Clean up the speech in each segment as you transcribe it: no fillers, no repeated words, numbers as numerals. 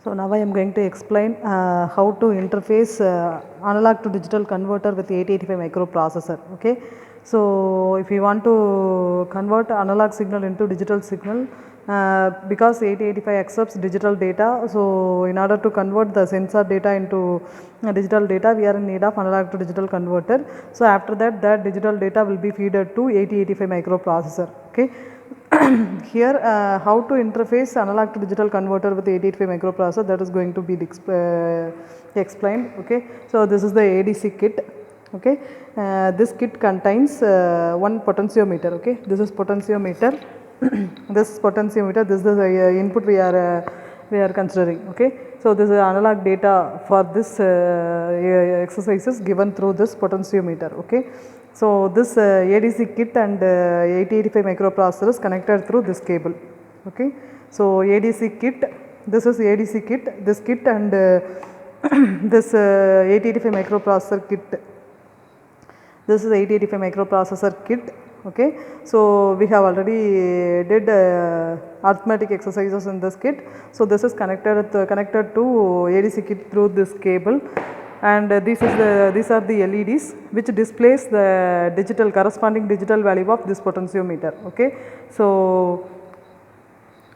So now I am going to explain how to interface analog to digital converter with 8085 microprocessor. Okay, so if you want to convert analog signal into digital signal, because 8085 accepts digital data, so in order to convert the sensor data into digital data, we are in need of analog to digital converter. So after that, that digital data will be fed to 8085 microprocessor. Okay. Here how to interface analog to digital converter with 8085 microprocessor, that is going to be explained. Okay, so this is the ADC kit. Okay, this kit contains one potentiometer. Okay, this is potentiometer. This potentiometer, this is the input we are considering. Okay, so this is analog data for this exercises given through this potentiometer. Okay, so this ADC kit and 8085 microprocessor is connected through this cable. Okay, so ADC kit, this is ADC kit, this kit and this 8085 microprocessor kit. This is 8085 microprocessor kit. Okay, so we have already did arithmetic exercises in this kit. So this is connected to ADC kit through this cable, and these are the LEDs which displays the corresponding digital value of this potentiometer. Okay, so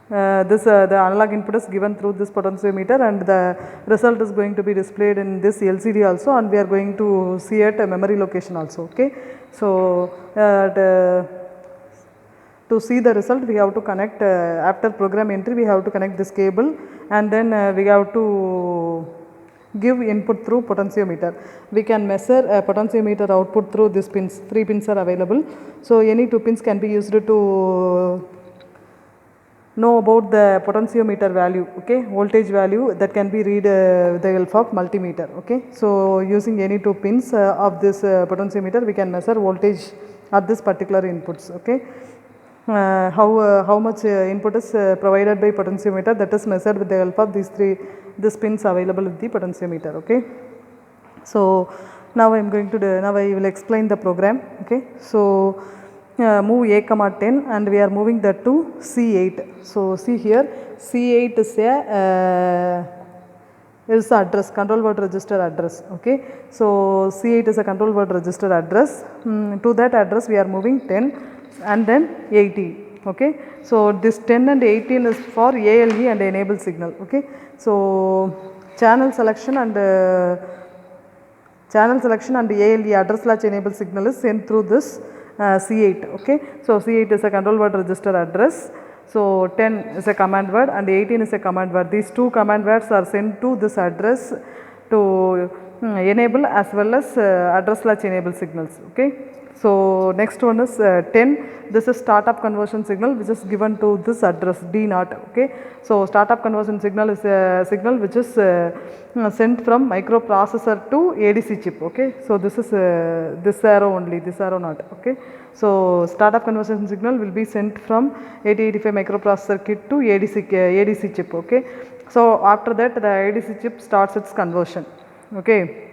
the analog input is given through this potentiometer, and the result is going to be displayed in this LCD also, and we are going to see at a memory location also. Okay, so to see the result, we have to connect after program entry, we have to connect this cable, and then we have to give input through potentiometer. We can measure potentiometer output through these pins. 3 pins are available, so any 2 pins can be used to know about the potentiometer value. Okay, voltage value that can be read with the help of multimeter. Okay, so using any 2 pins of this potentiometer, we can measure voltage at this particular inputs. Okay, how much input is provided by potentiometer, that is measured with the help of these pins available with the potentiometer. Okay, so now I will explain the program. Okay, so move A, 10, and we are moving that to C8. So see here, C8 is a address, control word register address. Okay, so C8 is a control word register address. To that address we are moving 10 and then 18. Okay, so this 10 and 18 is for ALE and enable signal. Okay, so channel selection and ALE address latch enable signal is sent through this C8. Okay, so C8 is a control word register address. So 10 is a command word and 18 is a command word. These 2 command words are sent to this address to enable as well as address latch enable signals. Okay, so next one is 10. This is startup conversion signal which is given to this address D0. Okay, so startup conversion signal is a signal which is sent from microprocessor to ADC chip. Okay, so this is this arrow only, this arrow not. Okay, so startup conversion signal will be sent from 8085 microprocessor kit to ADC chip. Okay, so after that the ADC chip starts its conversion. Okay,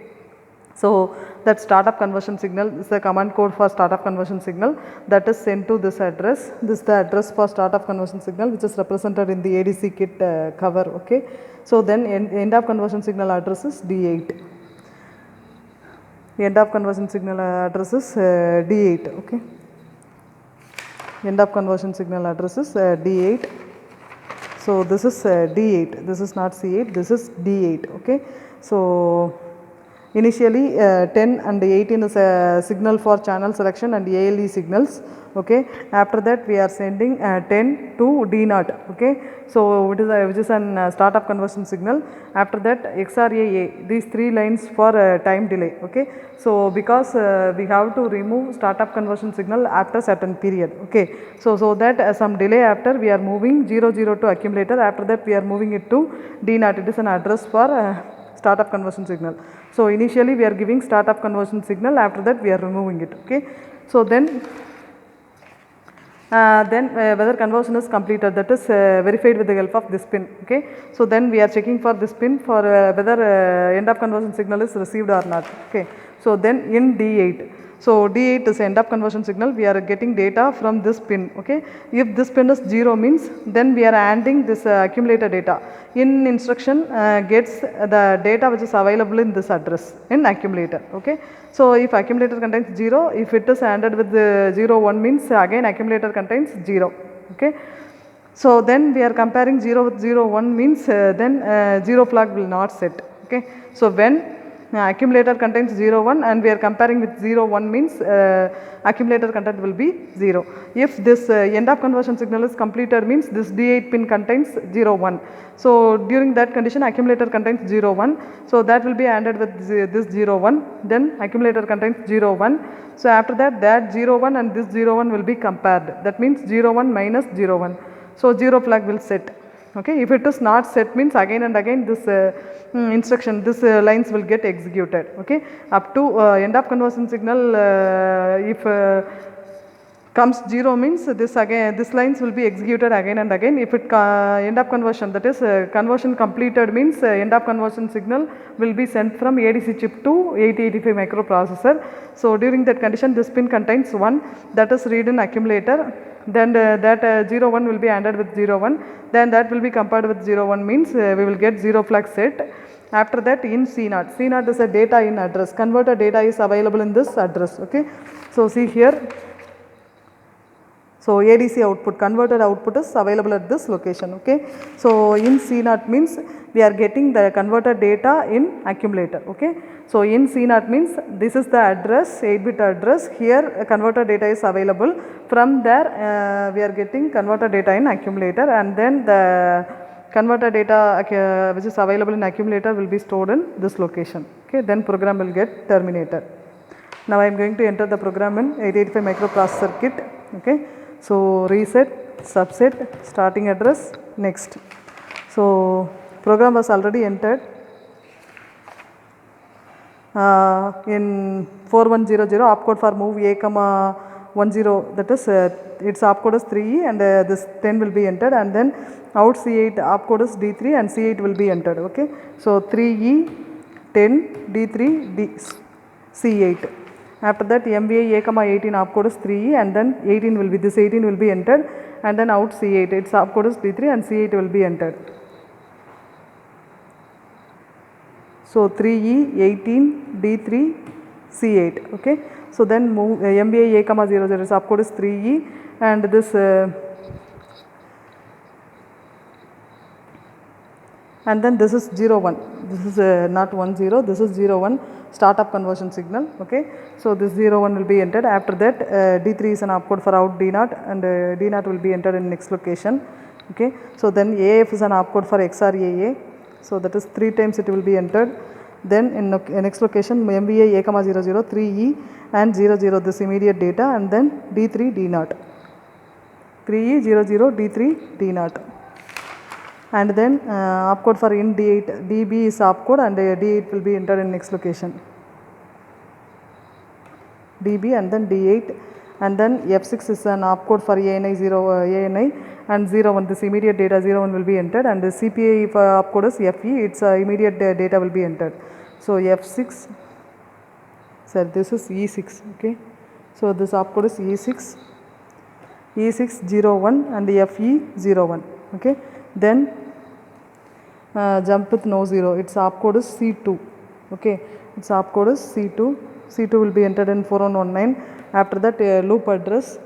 so that startup conversion signal is the command code for startup conversion signal that is sent to this address. This is the address for startup conversion signal which is represented in the ADC kit cover. Okay, so then end of conversion signal address is D8. End of conversion signal address is D8. Okay, end of conversion signal address is D8. So this is D8, this is not C8, this is D8. Okay, so initially 10 and 18 is a signal for channel selection and ALE signals. Okay, after that we are sending 10 to D0. Okay, so which is an startup conversion signal. After that XRAA, these 3 lines for time delay. Okay, so because we have to remove startup conversion signal after certain period. Okay, so that some delay after we are moving 00 to accumulator. After that we are moving it to D0. It is an address for startup conversion signal. So initially we are giving startup conversion signal, after that we are removing it. Okay, so then then whether conversion is completed, that is verified with the help of this pin. Okay, so then we are checking for this pin for whether end of conversion signal is received or not. Okay, so then in D8, so D8 is end of conversion signal, we are getting data from this pin. Okay, if this pin is 0 means then we are adding this accumulator data. In instruction gets the data which is available in this address in accumulator. Okay, so if accumulator contains 0, if it is ANDed with the 0 1 means again accumulator contains 0. Okay, so then we are comparing 0 with 0 1 means then 0 flag will not set. Okay, so when accumulator contains 0 1 and we are comparing with 0 1 means accumulator content will be 0. If this end of conversion signal is completed means this D8 pin contains 0 1. So during that condition accumulator contains 0 1. So that will be ANDed with this 0 1, then accumulator contains 0 1. So after that 0 1 and this 0 1 will be compared. That means 0 1 minus 0 1. So 0 flag will set. Okay, if it is not set means again and again this instruction, this lines will get executed. Okay, up to end of conversion signal if comes 0 means this again, this lines will be executed again and again. If it end of conversion, that is conversion completed means end of conversion signal will be sent from ADC chip to 8085 microprocessor. So during that condition this pin contains 1, that is read in accumulator, then that 0 1 will be ANDed with 0 1, then that will be compared with 0 1 means we will get 0 flag set. After that in C0, C0 is a data in address, converter data is available in this address. Okay, so see here, so ADC output, converted output is available at this location. Okay, so in C0 means we are getting the converted data in accumulator. Okay, so in C0 means this is the address, 8-bit address, here converted data is available, from there we are getting converted data in accumulator, and then the converted data which is available in accumulator will be stored in this location. Okay, then program will get terminated. Now I am going to enter the program in 8085 microprocessor kit. Okay, so reset, subset, starting address, next. So program was already entered in 4100 opcode for move A, 10, that is its opcode is 3E, and this 10 will be entered, and then out C8 opcode is D3 and C8 will be entered. Okay, so 3E, 10, D3, C8. After that MVI A, 18 opcode is 3E, and then 18 will be, this 18 will be entered, and then out C8, its opcode is D3 and C8 will be entered. So 3E, 18, D3, C8. Okay, so then move MVI A, 00, its opcode is 3E, and this and then this is 0 1, this is not 1 0, this is 0 1 startup conversion signal. Okay, so this 0 1 will be entered. After that D3 is an opcode for out D0, and D0 will be entered in next location. Okay, so then AF is an opcode for XOR AA, so that is 3 times it will be entered. Then in next location MVI A, 00, 3E and 00, this immediate data, and then D3 D0, 3E 00, D3 D0. And then opcode for in D8, DB is opcode, and D8 will be entered in next location, DB, and then D8, and then F6 is an opcode for ANI 0, ANI, and 01, this immediate data 01 will be entered, and the CPI opcode is FE, its immediate data will be entered. So F6, sir, this is E6. Okay, so this opcode is E6, E6 01 and FE 01. Okay, then jump with no 0, its opcode is C2. Okay, its opcode is C2, C2 will be entered in 4119. After that loop address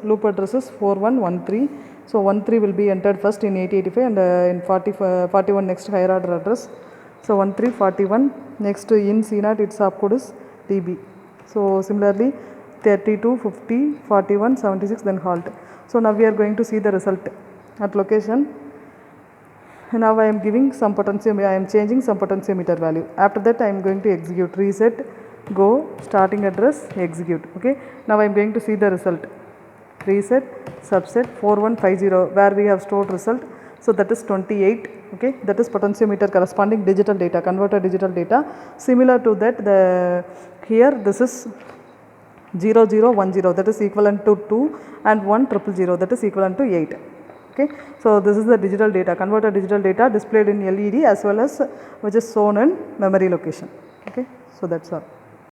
is 4113. So 13 will be entered first in 8085, and in 41 next higher order address. So 1341, next in C0 its opcode is DB. So similarly 32, 50, 41, 76, then halt. So now we are going to see the result at location. Now I am giving some potentiometer, I am changing some potentiometer value. After that I am going to execute, reset, go, starting address, execute. Okay, now I am going to see the result. Reset, subset 4150, where we have stored result. So that is 28. Okay, that is potentiometer corresponding digital data, converter digital data. Similar to that, here this is 0010 that is equivalent to 2 and 1000 that is equivalent to 8. Okay, so this is the digital data, converted digital data displayed in LED as well as which is shown in memory location. Okay, so that's all.